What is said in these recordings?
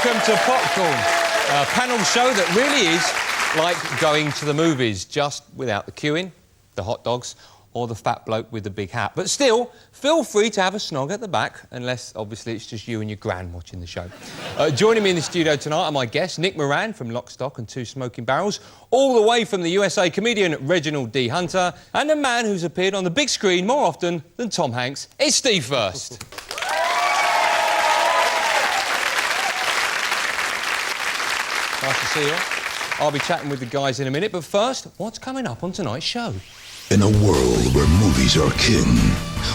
Welcome to Popcorn, a panel show that really is like going to the movies, just without the queuing, the hot dogs, or the fat bloke with the big hat. But still, feel free to have a snog at the back, unless, obviously, it's just you and your gran watching the show. Joining me in the studio tonight are my guests, Nick Moran from Lock, Stock and Two Smoking Barrels, all the way from the USA, comedian Reginald D. Hunter, and a man who's appeared on the big screen more often than Tom Hanks. It's Steve First. Nice to see you. I'll be chatting with the guys in a minute, but first, what's coming up on tonight's show? In a world where movies are king,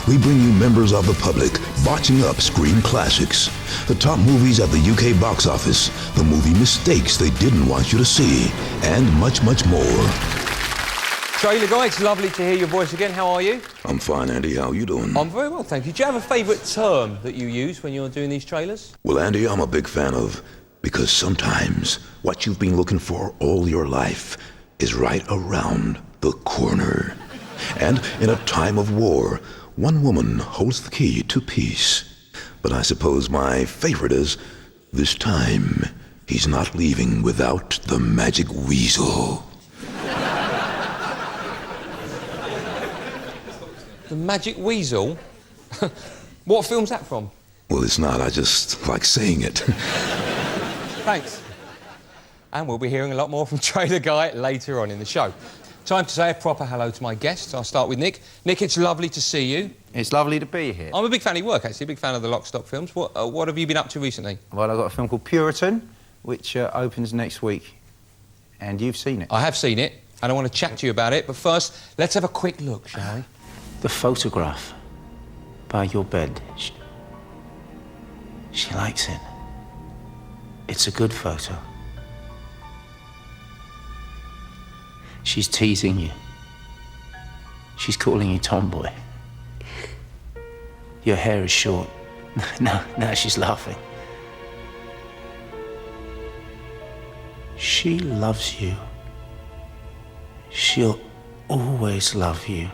we bring you members of the public botching up screen classics, the top movies at the UK box office, the movie mistakes they didn't want you to see, and much, much more. Trailer guy, it's lovely to hear your voice again. How are you? I'm fine, Andy. How you doing? I'm very well, thank you. Do you have a favourite term that you use when you're doing these trailers? Well, Andy, I'm a big fan of, because sometimes what you've been looking for all your life is right around the corner. And in a time of war, one woman holds the key to peace. But I suppose my favorite is, this time, he's not leaving without the magic weasel. The Magic Weasel? What film's that from? Well, it's not. I just like saying it. Thanks. And we'll be hearing a lot more from Trailer Guy later on in the show. Time to say a proper hello to my guests. I'll start with Nick. Nick, it's lovely to see you. It's lovely to be here. I'm a big fan of your work, actually, a big fan of the Lock, Stock films. What have you been up to recently? Well, I've got a film called Puritan, which opens next week, and you've seen it. I have seen it, and I want to chat to you about it, but first, let's have a quick look, shall we? The photograph by your bed. She likes it. It's a good photo. She's teasing you. She's calling you tomboy. Your hair is short. Now she's laughing. She loves you. She'll always love you.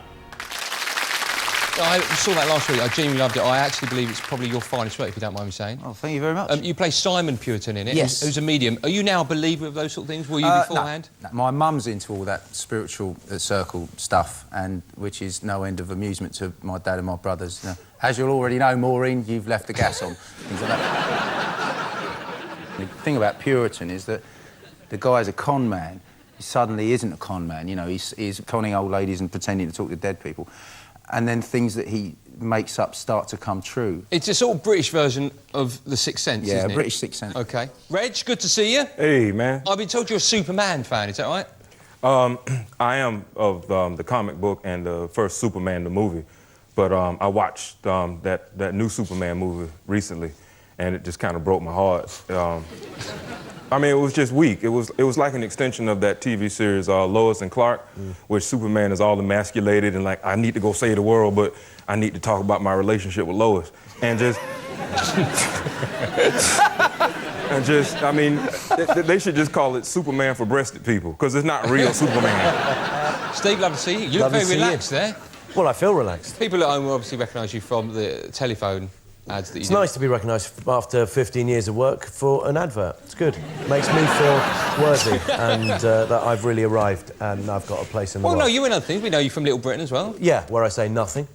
I saw that last week. I genuinely loved it. I actually believe it's probably your finest work, if you don't mind me saying. Oh, thank you very much. You play Simon Puritan in it, yes. who's a medium. Are you now a believer of those sort of things? Were you beforehand? No. My mum's into all that spiritual circle stuff, and which is no end of amusement to my dad and my brothers. You know, as you'll already know, Maureen, you've left the gas on. Things like that. The thing about Puritan is that the guy's a con man. He suddenly isn't a con man. You know, he's conning old ladies and pretending to talk to dead people. And then things that he makes up start to come true. It's a sort of British version of The Sixth Sense, isn't it? Yeah, British Sixth Sense. OK. Reg, good to see you. Hey, man. I've been told you're a Superman fan, is that right? I am of the comic book and the first Superman, the movie. But I watched that new Superman movie recently, and it just kind of broke my heart. I mean, it was just weak. It was like an extension of that TV series, Lois and Clark, where Superman is all emasculated and like, I need to go save the world, but I need to talk about my relationship with Lois. And just... I mean, they should just call it Superman for breasted people, because it's not real Superman. Steve, love to see you. You look very relaxed there. Well, I feel relaxed. People at home will obviously recognise you from the telephone ads that you do. It's nice to be recognised after 15 years of work for an advert. It's good. It makes me feel worthy and that I've really arrived and I've got a place in the world. Well, no, you in other things. We know you from Little Britain as well. Yeah, where I say nothing,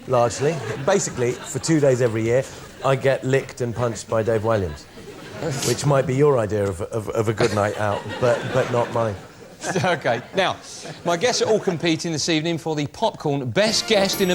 largely. Basically, for 2 days every year, I get licked and punched by Dave Williams, which might be your idea of a good night out, but not mine. OK. Now, my guests are all competing this evening for the Popcorn Best Guest in a